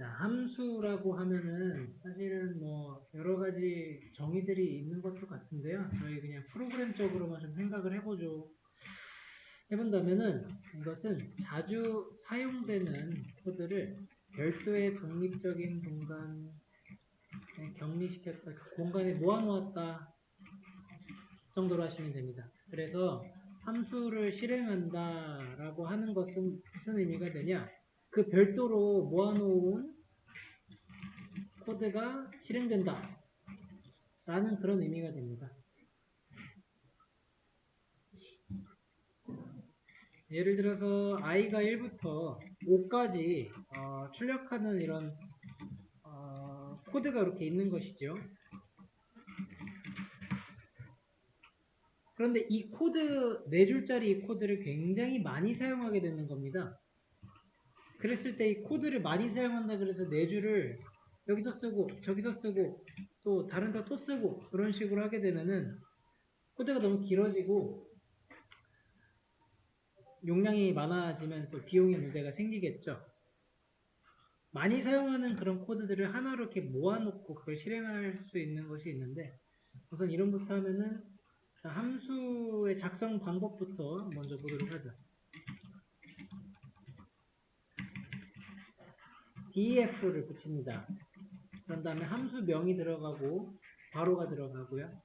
자, 함수라고 하면은 사실은 뭐 여러 가지 정의들이 있는 것도 같은데요. 저희 그냥 프로그램적으로만 좀 생각을 해본다면은 이것은 자주 사용되는 코드를 별도의 독립적인 공간에 격리시켰다, 그 공간에 모아놓았다 정도로 하시면 됩니다. 그래서 함수를 실행한다라고 하는 것은 무슨 의미가 되냐? 그 별도로 모아놓은 코드가 실행된다 라는 그런 의미가 됩니다. 예를 들어서 i가 1부터 5까지 출력하는 이런 코드가 이렇게 있는 것이죠. 그런데 이 코드, 4줄짜리 이 코드를 굉장히 많이 사용하게 되는 겁니다. 그랬을 때 이 코드를 많이 사용한다 그래서 4줄을 여기서 쓰고 저기서 쓰고 또 다른 데 또 쓰고 그런 식으로 하게 되면은 코드가 너무 길어지고 용량이 많아지면 또 비용의 문제가 생기겠죠. 많이 사용하는 그런 코드들을 하나로 이렇게 모아놓고 그걸 실행할 수 있는 것이 있는데 우선 이론부터 하면은 자, 함수의 작성 방법부터 먼저 보도록 하죠. def를 붙입니다. 그런 다음에 함수명이 들어가고 괄호가 들어가고요.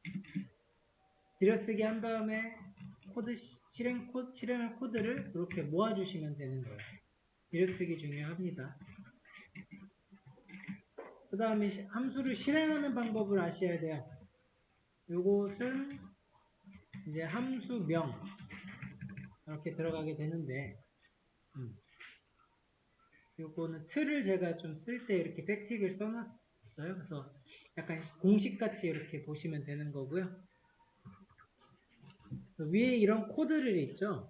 들여쓰기 한 다음에 실행할 코드를 이렇게 모아주시면 되는 거예요. 들여쓰기 중요합니다. 그 다음에 함수를 실행하는 방법을 아셔야 돼요. 요것은 이제 함수명 이렇게 들어가게 되는데 요거는 틀을 제가 좀 쓸 때 이렇게 백틱을 써놨어요. 그래서 약간 공식같이 이렇게 보시면 되는 거고요. 위에 이런 코드를 있죠.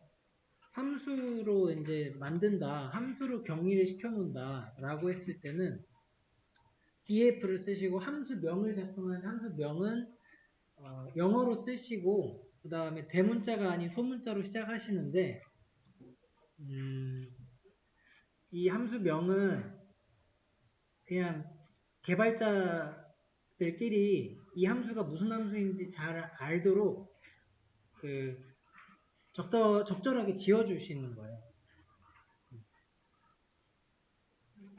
함수로 이제 만든다, 함수로 격리를 시켜놓는다 라고 했을 때는 def를 쓰시고 함수명을 작성하는 함수명은 영어로 쓰시고 그 다음에 대문자가 아닌 소문자로 시작하시는데 이 함수명은 그냥 개발자들끼리 이 함수가 무슨 함수인지 잘 알도록 적절하게 지어주시는 거예요.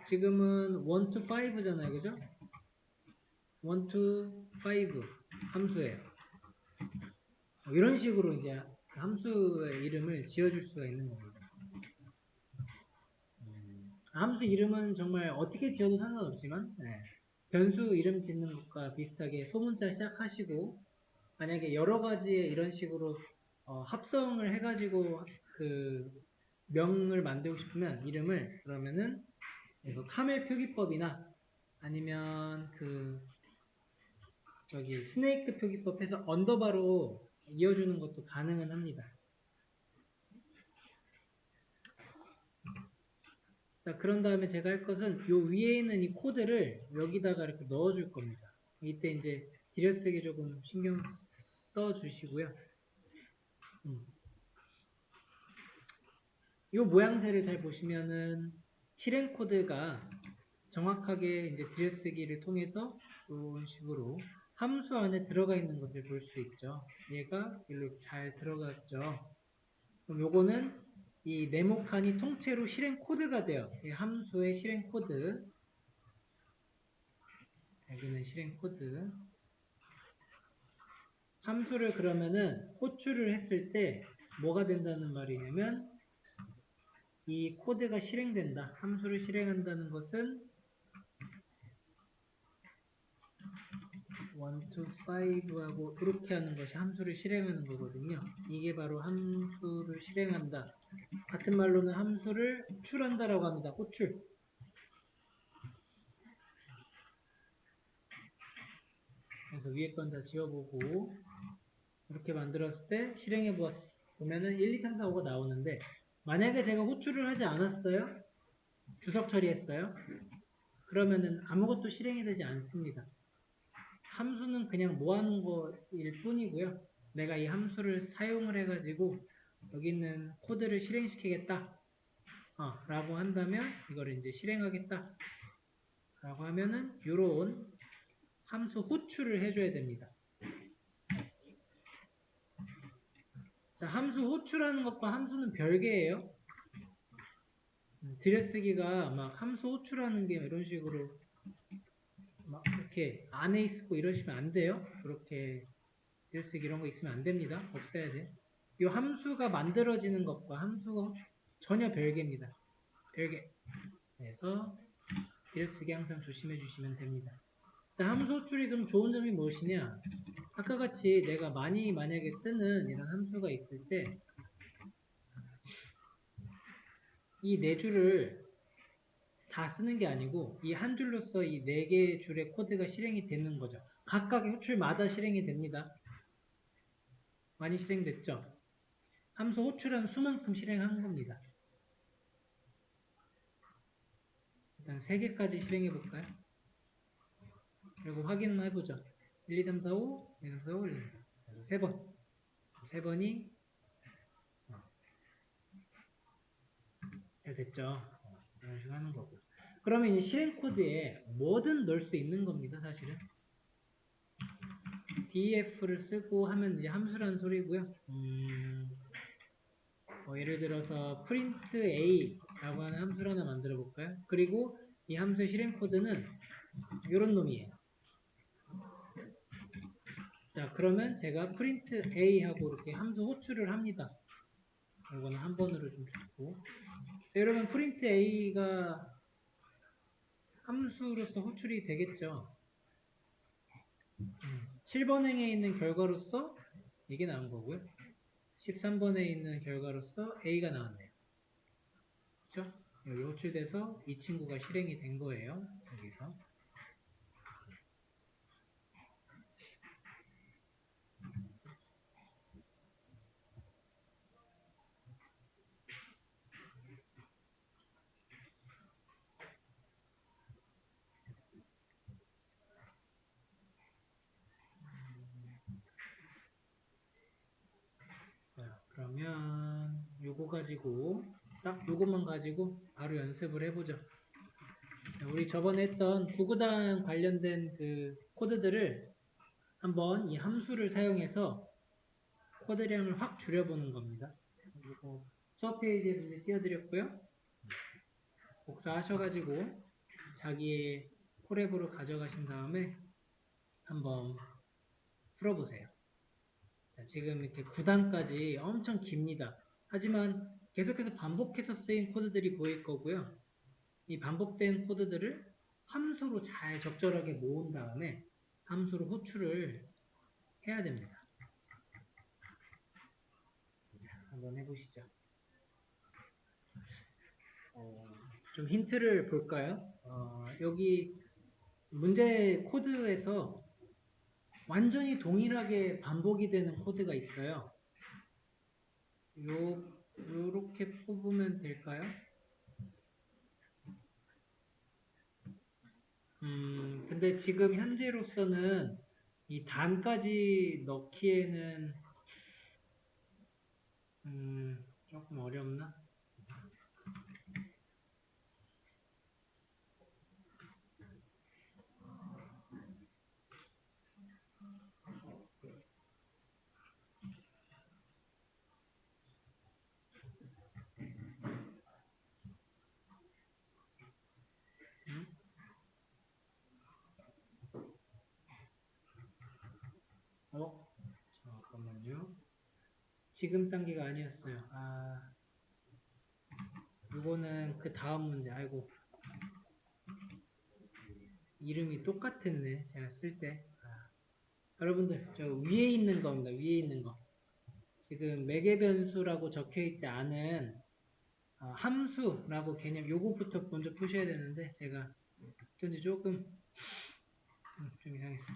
지금은 1 to 5잖아요. 그죠? 1 to 5 함수예요. 이런 식으로 이제 함수의 이름을 지어줄 수가 있는 겁니다. 함수 이름은 정말 어떻게 지어도 상관없지만 변수 이름 짓는 것과 비슷하게 소문자 시작하시고 만약에 여러 가지의 이런 식으로 합성을 해가지고 그 명을 만들고 싶으면 이름을 그러면은 카멜 표기법이나 아니면 스네이크 표기법에서 언더바로 이어주는 것도 가능은 합니다. 자, 그런 다음에 제가 할 것은 요 위에 있는 이 코드를 여기다가 이렇게 넣어줄 겁니다. 이때 이제 들여쓰기 조금 신경 써 주시고요. 이 모양새를 잘 보시면은 실행 코드가 정확하게 이제 들여쓰기를 통해서 이런 식으로 함수 안에 들어가 있는 것을 볼 수 있죠. 얘가 일로 잘 들어갔죠. 그럼 요거는 이 네모칸이 통째로 실행 코드가 돼요. 이 함수의 실행 코드. 여기는 실행 코드. 함수를 그러면은 호출을 했을 때 뭐가 된다는 말이냐면 이 코드가 실행된다. 함수를 실행한다는 것은 1, 2, 5하고 이렇게 하는 것이 함수를 실행하는 거거든요. 이게 바로 함수를 실행한다. 같은 말로는 함수를 호출한다라고 합니다. 호출. 그래서 위에 건 다 지워보고 이렇게 만들었을 때 실행해 보면은 1, 2, 3, 4, 5가 나오는데 만약에 제가 호출을 하지 않았어요? 주석 처리했어요? 그러면은 아무것도 실행이 되지 않습니다. 함수는 그냥 모아놓은 거일 뿐이고요. 내가 이 함수를 사용을 해가지고 여기 있는 코드를 실행시키겠다 라고 한다면 이걸 이제 실행하겠다 라고 하면은 요런 함수 호출을 해줘야 됩니다. 자, 함수 호출하는 것과 함수는 별개예요. 들여쓰기가 막 함수 호출하는 게 이런 식으로 막 이렇게 안에 있고 이러시면 안 돼요. 그렇게 들여쓰기 이런 거 있으면 안 됩니다. 없애야 돼. 이 함수가 만들어지는 것과 함수가 호출 전혀 별개입니다. 별개. 그래서 들여쓰기 항상 조심해 주시면 됩니다. 자, 함수 호출이 그럼 좋은 점이 무엇이냐? 아까 같이 내가 많이 만약에 쓰는 이런 함수가 있을 때 이 네 줄을 다 쓰는 게 아니고 이 한 줄로서 이 네 개의 줄의 코드가 실행이 되는 거죠. 각각의 호출마다 실행이 됩니다. 많이 실행됐죠? 함수 호출한 수만큼 실행한 겁니다. 일단 3개까지 실행해 볼까요? 그리고 확인을 해보죠. 1, 2, 3, 4, 5, 1, 2, 3, 4, 5, 1, 2, 3, 4. 그래서 3번. 3번이 잘 됐죠? 이런 식으로 하는 거고. 그러면 이 실행 코드에 뭐든 넣을 수 있는 겁니다, 사실은. def를 쓰고 하면 이제 함수라는 소리고요. 예를 들어서 print a라고 하는 함수를 하나 만들어 볼까요? 그리고 이 함수의 실행 코드는 이런 놈이에요. 자, 그러면 제가 print a 하고 이렇게 함수 호출을 합니다. 이거는 한 번으로 좀 줄고. 자, 여러분 print a가 함수로서 호출이 되겠죠. 7번 행에 있는 결과로서 이게 나온 거고요. 13번에 있는 결과로서 a가 나왔네요. 그렇죠? 여기 호출돼서 이 친구가 실행이 된 거예요. 여기서. 자, 그러면 요거 가지고 딱 요것만 가지고 바로 연습을 해보죠. 우리 저번에 했던 구구단 관련된 그 코드들을 한번 이 함수를 사용해서 코드량을 확 줄여보는 겁니다. 그리고 수업 페이지에 눈에 띄워드렸고요. 복사하셔가지고 자기의 콜앱으로 가져가신 다음에 한번 풀어보세요. 자, 지금 이렇게 9단까지 엄청 깁니다. 하지만 계속해서 반복해서 쓰인 코드들이 보일 거고요. 이 반복된 코드들을 함수로 잘 적절하게 모은 다음에 함수로 호출을 해야 됩니다. 자, 한번 해보시죠. 좀 힌트를 볼까요? 여기 문제 코드에서 완전히 동일하게 반복이 되는 코드가 있어요. 요렇게 뽑으면 될까요? 근데 지금 현재로서는 이 단까지 넣기에는 조금 어렵나? 잠깐만요. 지금 단계가 아니었어요. 이거는 그 다음 문제. 아이고. 이름이 똑같았네. 제가 쓸 때. 여러분들, 저 위에 있는 겁니다. 위에 있는 거. 지금 매개 변수라고 적혀 있지 않은 함수라고 개념, 요거부터 먼저 푸셔야 되는데, 제가 어쩐지 조금, 좀 이상했어요.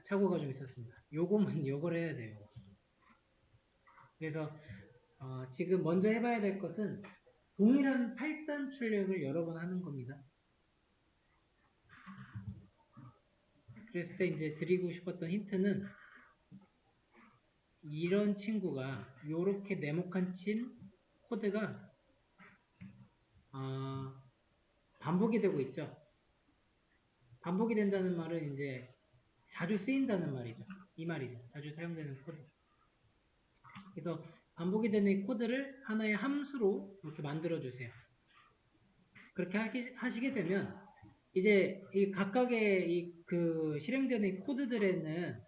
착오가 좀 있었습니다. 요거만, 요걸 해야 돼요. 그래서, 지금 먼저 해봐야 될 것은 동일한 8단 출력을 여러 번 하는 겁니다. 그랬을 때 이제 드리고 싶었던 힌트는 이런 친구가 요렇게 네모칸 친 코드가 반복이 되고 있죠. 반복이 된다는 말은 이제 자주 쓰인다는 말이죠. 이 말이죠. 자주 사용되는 코드. 그래서 반복이 되는 이 코드를 하나의 함수로 이렇게 만들어 주세요. 그렇게 하시게 되면 이제 이 각각의 그 실행되는 이 코드들에는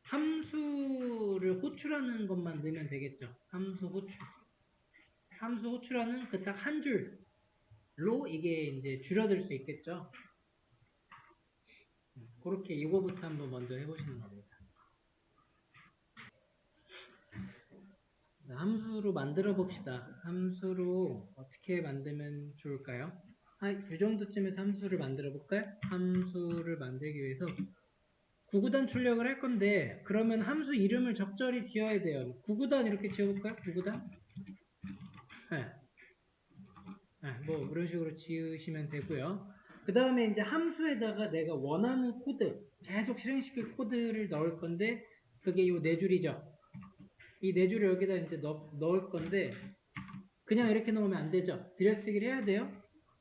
함수를 호출하는 것만 넣으면 되겠죠. 함수 호출. 함수 호출하는 그 딱 한 줄로 이게 이제 줄어들 수 있겠죠. 그렇게 이거부터 한번 먼저 해보시는 겁니다. 함수로 만들어 봅시다. 함수로 어떻게 만들면 좋을까요? 이 정도쯤에서 함수를 만들어 볼까요? 함수를 만들기 위해서 구구단 출력을 할 건데 그러면 함수 이름을 적절히 지어야 돼요. 구구단 이렇게 지어볼까요? 구구단? 네. 네, 뭐 이런 식으로 지으시면 되고요. 그 다음에 이제 함수에다가 내가 원하는 코드, 계속 실행시킬 코드를 넣을 건데 그게 이 네 줄이죠. 이 네 줄을 여기다 이제 넣을 건데 그냥 이렇게 넣으면 안 되죠. 들여쓰기를 해야 돼요.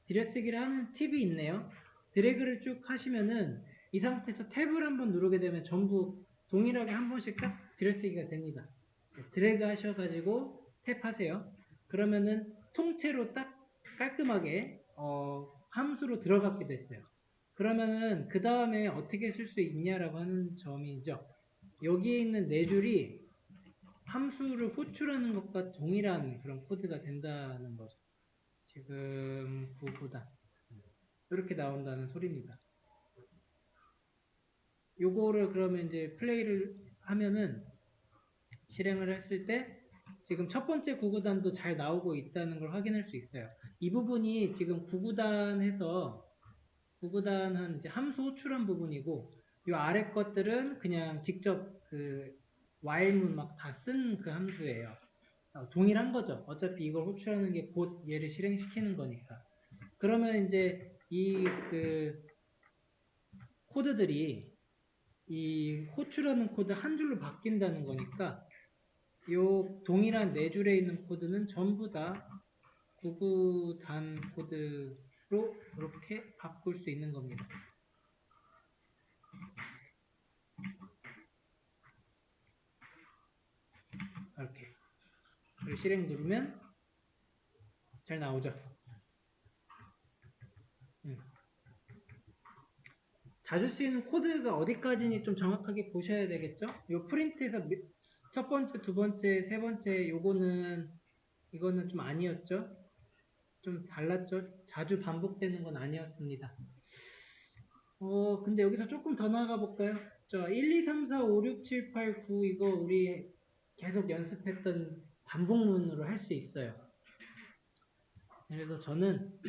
들여쓰기를 하는 팁이 있네요. 드래그를 쭉 하시면은 이 상태에서 탭을 한번 누르게 되면 전부 동일하게 한 번씩 딱 들여쓰기가 됩니다. 드래그 하셔가지고 탭 하세요. 그러면은 통째로 딱 깔끔하게 함수로 들어가게 됐어요. 그러면은 그 다음에 어떻게 쓸 수 있냐라고 하는 점이죠. 여기에 있는 네 줄이 함수를 호출하는 것과 동일한 그런 코드가 된다는 거죠. 지금 구구단 이렇게 나온다는 소리입니다. 요거를 그러면 이제 플레이를 하면은 실행을 했을 때 지금 첫 번째 구구단도 잘 나오고 있다는 걸 확인할 수 있어요. 이 부분이 지금 구구단해서 구구단한 이제 함수 호출한 부분이고 요 아래 것들은 그냥 직접 그 while문 막 다 쓴 그 함수예요. 동일한 거죠. 어차피 이걸 호출하는 게 곧 얘를 실행시키는 거니까. 그러면 이제 이 그 코드들이 이 호출하는 코드 한 줄로 바뀐다는 거니까 요 동일한 네 줄에 있는 코드는 전부 다 구구단 코드로 이렇게 바꿀 수 있는 겁니다. 이렇게 실행 누르면 잘 나오죠. 자주 쓰이는 코드가 어디까지니 좀 정확하게 보셔야 되겠죠? 요 프린트에서 첫 번째, 두 번째, 세 번째 이거는 좀 아니었죠? 좀 달랐죠? 자주 반복되는 건 아니었습니다. 근데 여기서 조금 더 나아가 볼까요? 1, 2, 3, 4, 5, 6, 7, 8, 9 이거 우리 계속 연습했던 반복문으로 할 수 있어요. 그래서 저는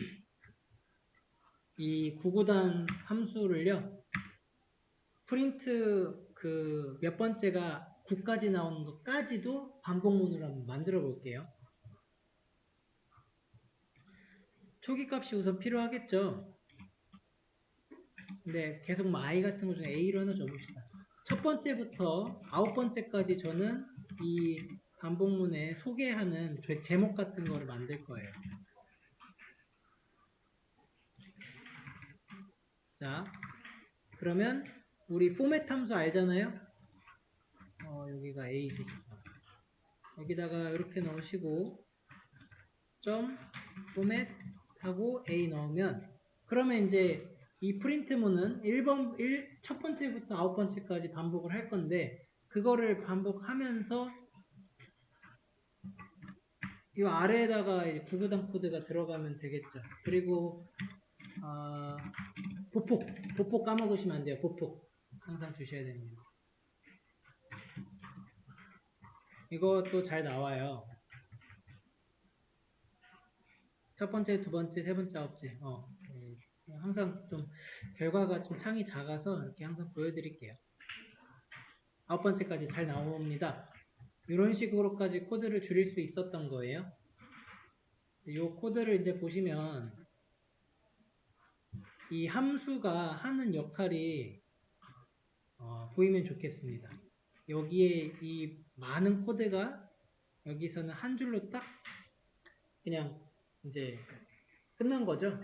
이 구구단 함수를요, 프린트 그 몇 번째가 9까지 나오는 것까지도 반복문으로 한번 만들어 볼게요. 초기 값이 우선 필요하겠죠. 근데 계속 뭐 i 같은 거 중에 a로 하나 줘봅시다. 첫 번째부터 9번째까지 저는 이 반복문에 소개하는 제목 같은 거를 만들 거예요. 자, 그러면 우리 포맷 함수 알잖아요? 여기가 a지. 여기다가 이렇게 넣으시고 점 포맷 하고 a 넣으면 그러면 이제 이 프린트문은 첫 번째부터 9번째까지 반복을 할 건데 그거를 반복하면서 이 아래에다가 구구단 코드가 들어가면 되겠죠. 그리고 보폭 까먹으시면 안 돼요. 보폭 항상 주셔야 됩니다. 이것도 잘 나와요. 첫 번째, 두 번째, 세 번째, 아홉째. 항상 좀 결과가 좀 창이 작아서 이렇게 항상 보여드릴게요. 9번째까지 잘 나옵니다. 이런 식으로까지 코드를 줄일 수 있었던 거예요. 이 코드를 이제 보시면 이 함수가 하는 역할이 보이면 좋겠습니다. 여기에 이 많은 코드가 여기서는 한 줄로 딱 그냥 이제 끝난 거죠.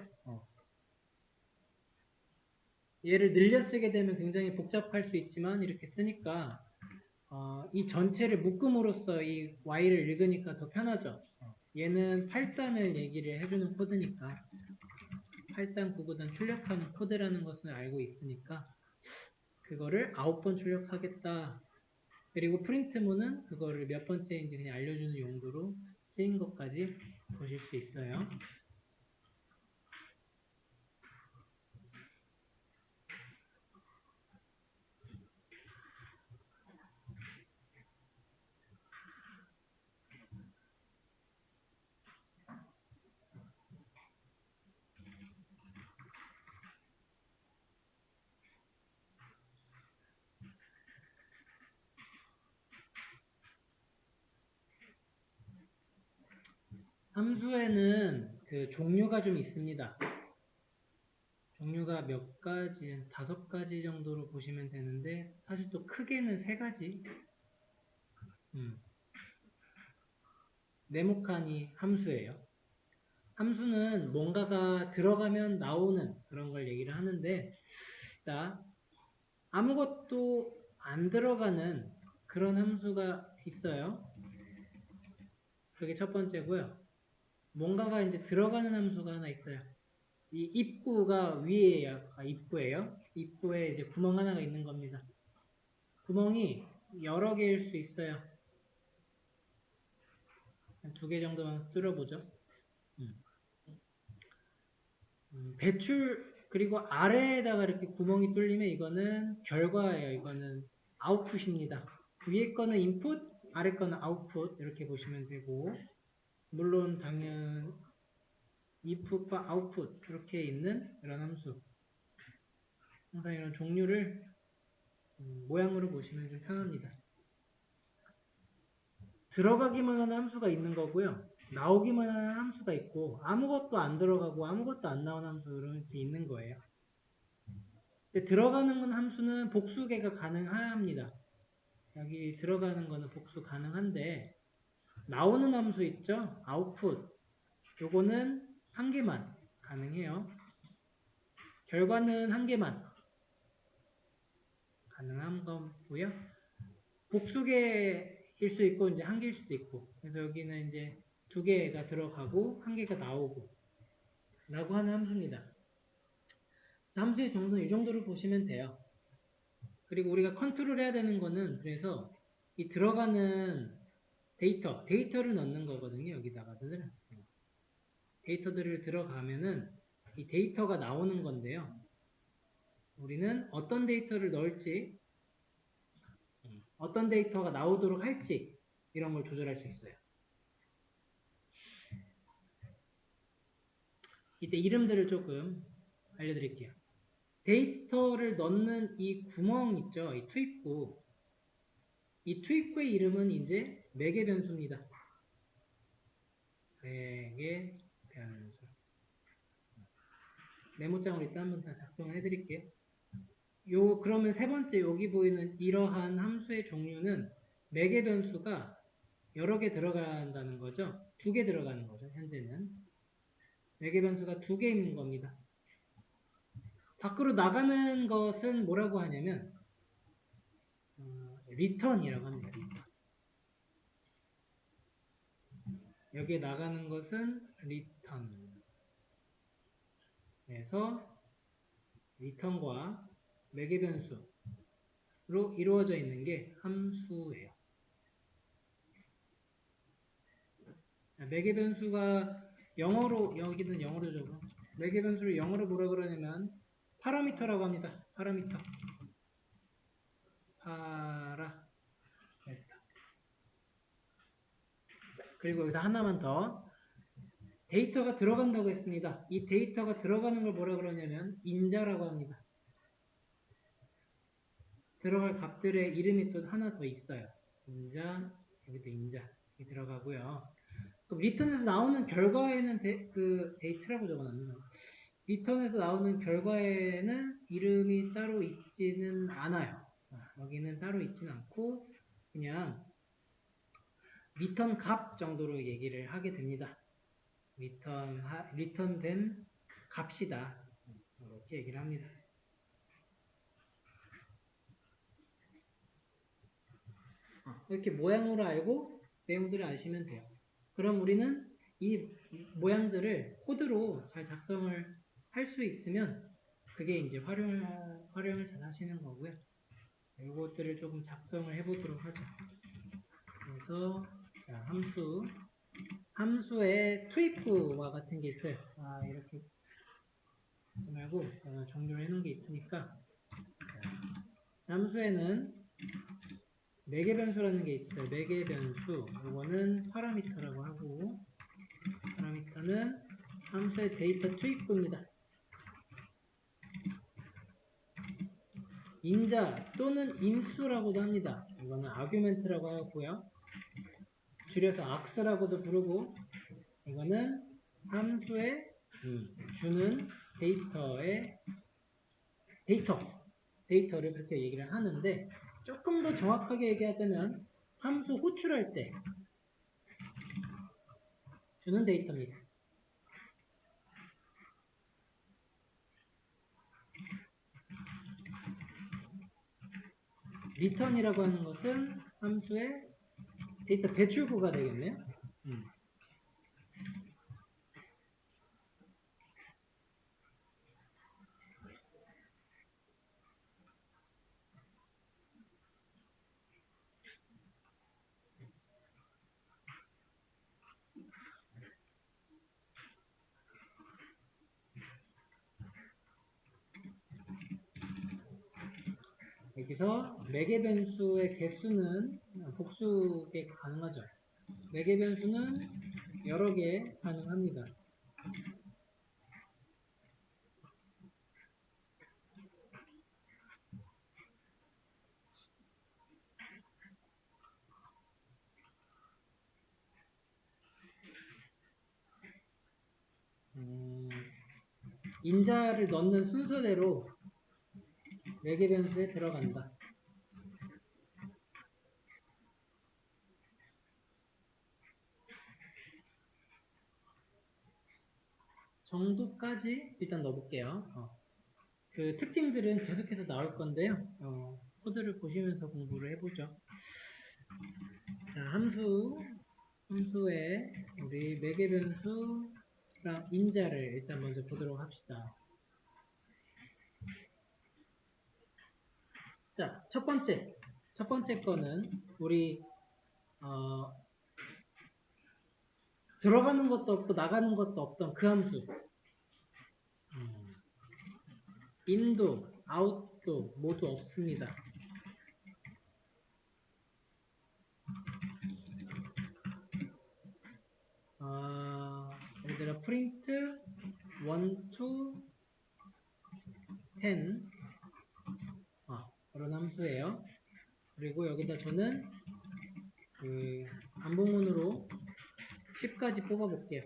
얘를 늘려 쓰게 되면 굉장히 복잡할 수 있지만 이렇게 쓰니까 이 전체를 묶음으로써 이 y를 읽으니까 더 편하죠. 얘는 8단을 얘기를 해주는 코드니까 8단, 9단 출력하는 코드라는 것을 알고 있으니까 그거를 9번 출력하겠다. 그리고 프린트문은 그거를 몇 번째인지 그냥 알려주는 용도로 쓰인 것까지 보실 수 있어요. 함수에는 그 종류가 좀 있습니다. 종류가 몇 가지, 5가지 정도로 보시면 되는데 사실 또 크게는 3가지. 네모칸이 함수예요. 함수는 뭔가가 들어가면 나오는 그런 걸 얘기를 하는데 자, 아무것도 안 들어가는 그런 함수가 있어요. 그게 첫 번째고요. 뭔가가 이제 들어가는 함수가 하나 있어요. 이 입구가 위에요. 입구예요. 입구에 이제 구멍 하나가 있는 겁니다. 구멍이 여러 개일 수 있어요. 한 2개 정도만 뚫어보죠. 배출 그리고 아래에다가 이렇게 구멍이 뚫리면 이거는 결과예요. 이거는 아웃풋입니다. 위에 거는 인풋, 아래 거는 아웃풋 이렇게 보시면 되고 물론 당연 input과 output 이렇게 있는 이런 함수 항상 이런 종류를 모양으로 보시면 좀 편합니다. 들어가기만 하는 함수가 있는 거고요. 나오기만 하는 함수가 있고 아무것도 안 들어가고 아무것도 안 나오는 함수 이렇게 있는 거예요. 들어가는 함수는 복수계가 가능합니다. 여기 들어가는 거는 복수 가능한데 나오는 함수 있죠? output 요거는 한 개만 가능해요. 결과는 한 개만 가능한 거고요. 복수계일 수 있고 이제 한 개일 수도 있고 그래서 여기는 이제 2개가 들어가고 1개가 나오고 라고 하는 함수입니다. 함수의 정도는 이 정도로 보시면 돼요. 그리고 우리가 컨트롤 해야 되는 거는 그래서 이 들어가는 데이터를 넣는 거거든요. 여기다가들 데이터들을 들어가면은 이 데이터가 나오는 건데요. 우리는 어떤 데이터를 넣을지 어떤 데이터가 나오도록 할지 이런 걸 조절할 수 있어요. 이때 이름들을 조금 알려드릴게요. 데이터를 넣는 이 구멍 있죠? 이 투입구. 이 투입구의 이름은 이제 매개 변수입니다. 매개 변수. 메모장으로 일단 한번 다 작성을 해드릴게요. 그러면 세 번째 여기 보이는 이러한 함수의 종류는 매개 변수가 여러 개 들어간다는 거죠. 2개 들어가는 거죠. 현재는. 매개 변수가 2개 있는 겁니다. 밖으로 나가는 것은 뭐라고 하냐면 return이라고 합니다. return. 여기에 나가는 것은 return. 그래서 return과 매개 변수로 이루어져 있는 게 함수예요. 매개 변수가 영어로 여기는 영어로 적어. 매개 변수를 영어로 뭐라 그러냐면 파라미터라고 합니다. 파라미터. 그리고 여기서 하나만 더. 데이터가 들어간다고 했습니다. 이 데이터가 들어가는 걸 뭐라 그러냐면 인자라고 합니다. 들어갈 값들의 이름이 또 하나 더 있어요. 인자, 여기도 인자 이렇게 들어가고요. 그럼 리턴에서 나오는 결과에는 데이트라고 적어놨네요. 리턴에서 나오는 결과에는 이름이 따로 있지는 않아요. 여기는 따로 있지는 않고 그냥 리턴 값 정도로 얘기를 하게 됩니다. 리턴된 값이다. 이렇게 얘기를 합니다. 이렇게 모양으로 알고 내용들을 아시면 돼요. 그럼 우리는 이 모양들을 코드로 잘 작성을 할 수 있으면 그게 이제 활용을 잘 하시는 거고요. 이것들을 조금 작성을 해보도록 하죠. 그래서 자, 함수에 투입부와 같은 게 있어요. 이렇게 말고 제가 정리를 해놓은 게 있으니까 자, 함수에는 매개변수라는 게 있어요. 매개변수 이거는 파라미터라고 하고 파라미터는 함수의 데이터 투입부입니다. 인자 또는 인수라고도 합니다. 이거는 아규멘트라고 하고요. 줄여서 악스라고도 부르고 이거는 함수에 주는 데이터를 그렇게 얘기를 하는데 조금 더 정확하게 얘기하자면 함수 호출할 때 주는 데이터입니다. return이라고 하는 것은 함수의 데이터 배출구가 되겠네요. 여기서 매개변수의 개수는 복수계 가능하죠. 매개변수는 여러 개 가능합니다. 인자를 넣는 순서대로 매개변수에 들어간다. 정도까지 일단 넣어볼게요. 그 특징들은 계속해서 나올 건데요. 코드를 보시면서 공부를 해보죠. 자, 함수에 우리 매개변수랑 인자를 일단 먼저 보도록 합시다. 자, 첫 번째 거는 우리 들어가는 것도 없고 나가는 것도 없던 그 함수. 인도, 아웃도 모두 없습니다. 예를 들어 print 1 to 10 그런 함수예요. 그리고 여기다 저는 그 반복문으로 10까지 뽑아볼게요.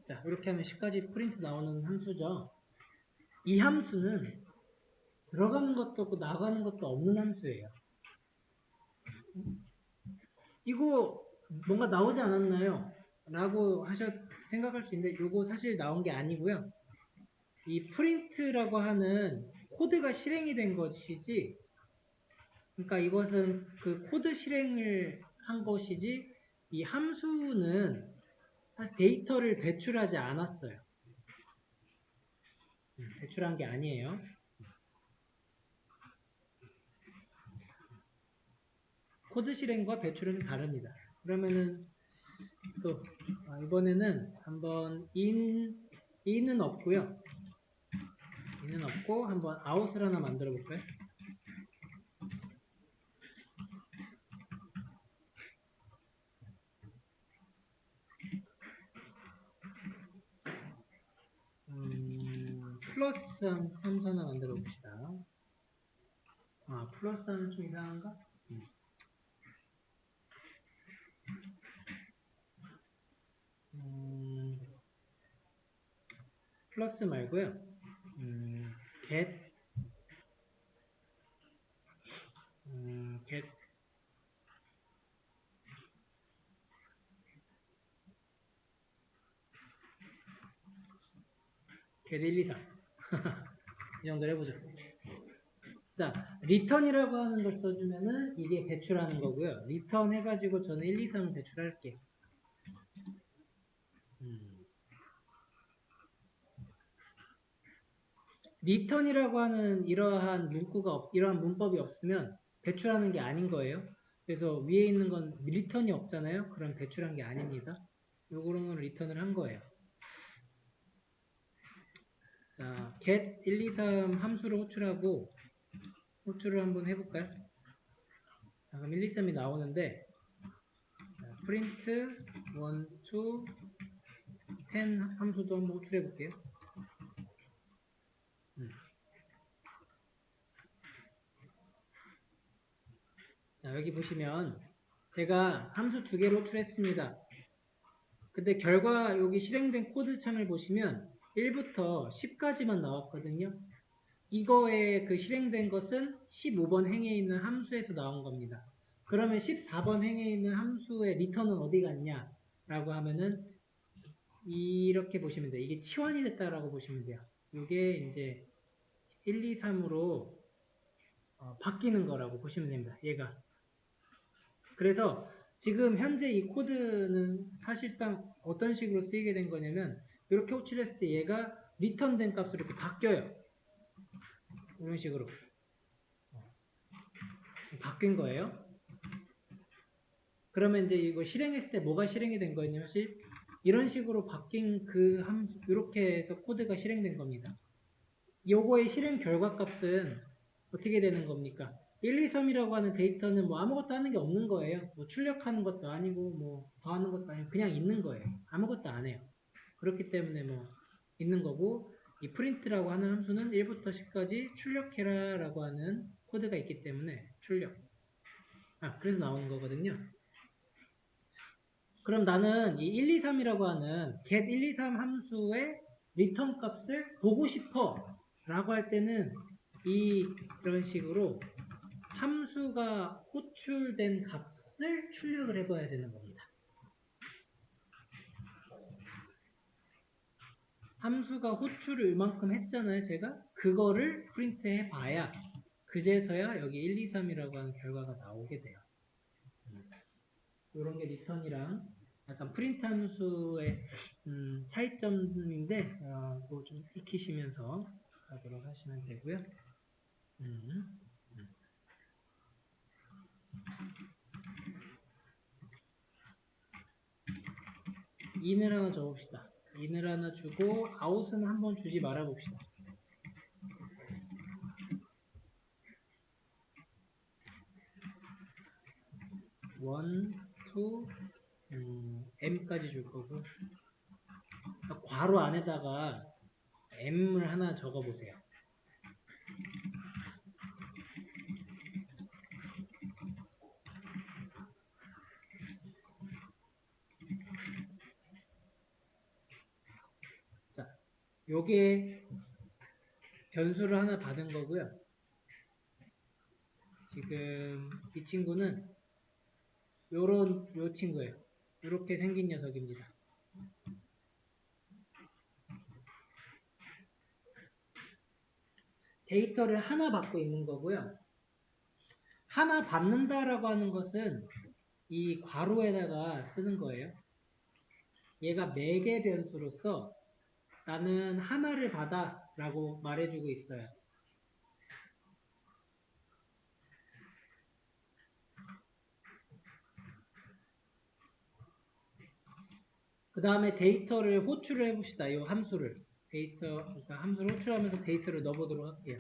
자, 이렇게 하면 10까지 프린트 나오는 함수죠. 이 함수는 들어가는 것도 없고 나가는 것도 없는 함수예요. 이거 뭔가 나오지 않았나요? 라고 생각할 수 있는데 이거 사실 나온 게 아니고요. 이 프린트라고 하는 코드가 실행이 된 것이지, 그러니까 이것은 그 코드 실행을 한 것이지 이 함수는 사실 데이터를 배출하지 않았어요. 배출한 게 아니에요. 코드 실행과 배출은 다릅니다. 그러면은 또 이번에는 한번 in은 없고요. in은 없고 한번 out을 하나 만들어 볼까요? 플러스 한 3, 4나 만들어 봅시다. 플러스 하면 좀 이상한가? 플러스 말고요. get get 1, 2, 3 이 정도로 해보죠. 자, return이라고 하는 걸 써주면은 이게 배출하는 거고요. return 해가지고 저는 1, 2, 3을 배출할게요. return이라고 하는 이러한 이러한 문법이 없으면 배출하는 게 아닌 거예요. 그래서 위에 있는 건 return이 없잖아요. 그럼 배출한 게 아닙니다. 요거는 return을 한 거예요. 자, get 1, 2, 3 함수를 호출을 한번 해볼까요? 자, 그럼 1, 2, 3이 나오는데 자, print 1, 2, 10 함수도 한번 호출해 볼게요. 자, 여기 보시면 제가 함수 두 개를 호출했습니다. 근데 결과 여기 실행된 코드 창을 보시면 1부터 10까지만 나왔거든요. 이거에 그 실행된 것은 15번 행에 있는 함수에서 나온 겁니다. 그러면 14번 행에 있는 함수의 리턴은 어디 갔냐? 라고 하면은 이렇게 보시면 돼요. 이게 치환이 됐다라고 보시면 돼요. 이게 이제 1, 2, 3으로 바뀌는 거라고 보시면 됩니다. 얘가. 그래서 지금 현재 이 코드는 사실상 어떤 식으로 쓰이게 된 거냐면 이렇게 호출했을 때 얘가 리턴된 값으로 이렇게 바뀌어요. 이런 식으로 바뀐 거예요. 그러면 이제 이거 실행했을 때 뭐가 실행이 된 거냐면 사실 이런 식으로 바뀐 그 함수 이렇게 해서 코드가 실행된 겁니다. 요거의 실행 결과 값은 어떻게 되는 겁니까? 1, 2, 3이라고 하는 데이터는 뭐 아무것도 하는 게 없는 거예요. 뭐 출력하는 것도 아니고 뭐 더하는 것도 아니고 그냥 있는 거예요. 아무것도 안 해요. 그렇기 때문에 뭐 있는 거고 이 print라고 하는 함수는 1부터 10까지 출력해라 라고 하는 코드가 있기 때문에 출력. 그래서 나오는 거거든요. 그럼 나는 이 1, 2, 3이라고 하는 get 1, 2, 3 함수의 return 값을 보고 싶어 라고 할 때는 이런 식으로 함수가 호출된 값을 출력을 해봐야 되는 겁니다. 함수가 호출을 이만큼 했잖아요. 제가 그거를 프린트 해봐야 그제서야 여기 1, 2, 3이라고 하는 결과가 나오게 돼요. 이런 게 리턴이랑 약간 프린트 함수의 차이점인데 그거 좀 익히시면서 가도록 하시면 되고요. 인을 하나 적읍시다. 인을 하나 주고 아웃은 한번 주지 말아 봅시다. 원, 투, m까지 줄 거고 괄호 안에다가 m을 하나 적어 보세요. 자, 요게 변수를 하나 받은 거고요. 지금 이 친구는 요 친구예요. 이렇게 생긴 녀석입니다. 데이터를 하나 받고 있는 거고요. 하나 받는다라고 하는 것은 이 괄호에다가 쓰는 거예요. 얘가 매개 변수로서 나는 하나를 받아 라고 말해주고 있어요. 그 다음에 데이터를 호출을 해봅시다. 이 함수를. 그러니까 함수를 호출하면서 데이터를 넣어보도록 할게요.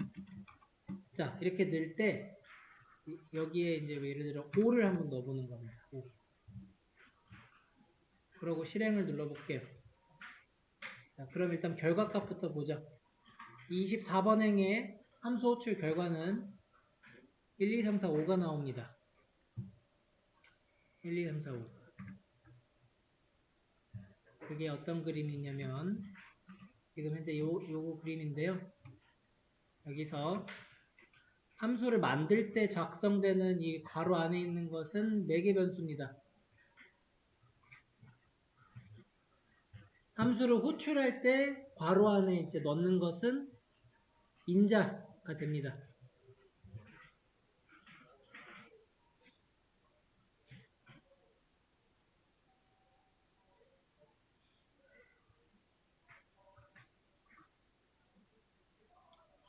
자, 이렇게 넣을 때 여기에 이제 예를 들어 5를 한번 넣어보는 겁니다. 5. 그러고 실행을 눌러볼게요. 자, 그럼 일단 결과값부터 보자. 24번 행의 함수 호출 결과는 1, 2, 3, 4, 5가 나옵니다. 1, 2, 3, 4, 5. 그게 어떤 그림이냐면 지금 현재 요거 그림인데요. 여기서 함수를 만들 때 작성되는 이 괄호 안에 있는 것은 매개 변수입니다. 함수를 호출할 때 괄호 안에 이제 넣는 것은 인자가 됩니다.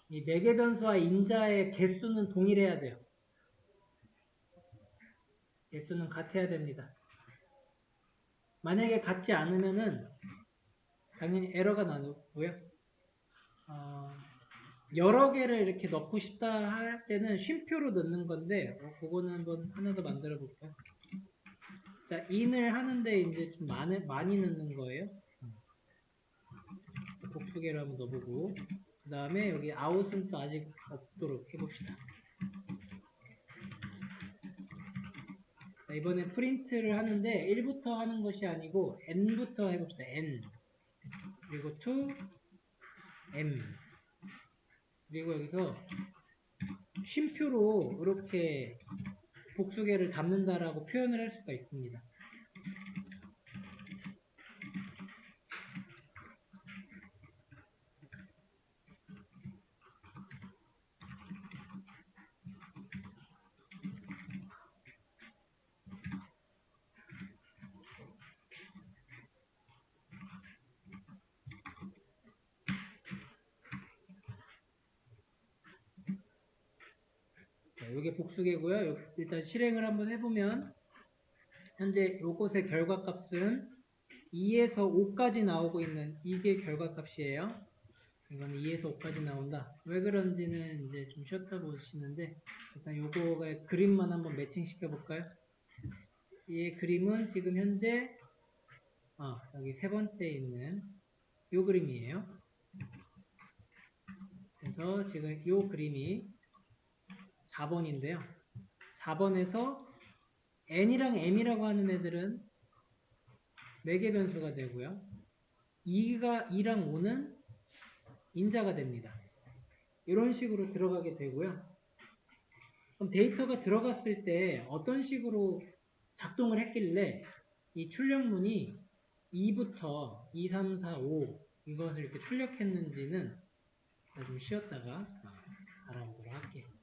이 매개 변수와 인자의 개수는 동일해야 돼요. 개수는 같아야 됩니다. 만약에 같지 않으면은 당연히 에러가 나고요. 여러 개를 이렇게 넣고 싶다 할 때는 쉼표로 넣는 건데 그거는 한번 하나 더 만들어 볼까요? 자, in을 하는데 이제 좀 많이 넣는 거예요. 복수개를 한번 넣어보고 그 다음에 여기 out은 또 아직 없도록 해봅시다. 자, 이번에 프린트를 하는데 1부터 하는 것이 아니고 n부터 해봅시다. n 그리고 to m 그리고 여기서 쉼표로 이렇게 복수개를 담는다라고 표현을 할 수가 있습니다. 자, 이게 복수개고요. 일단 실행을 한번 해보면 현재 요것의 결과값은 2에서 5까지 나오고 있는 이게 결과값이에요. 이건 2에서 5까지 나온다. 왜 그런지는 이제 좀 쉬었다 보시는데 일단 요거의 그림만 한번 매칭 시켜볼까요? 이 그림은 지금 현재 여기 세 번째에 있는 요 그림이에요. 그래서 지금 요 그림이 4번인데요. 4번에서 n이랑 m이라고 하는 애들은 매개 변수가 되고요. 2랑 5는 인자가 됩니다. 이런 식으로 들어가게 되고요. 그럼 데이터가 들어갔을 때 어떤 식으로 작동을 했길래 이 출력문이 2부터 2, 3, 4, 5 이것을 이렇게 출력했는지는 좀 쉬었다가 알아보도록 할게요.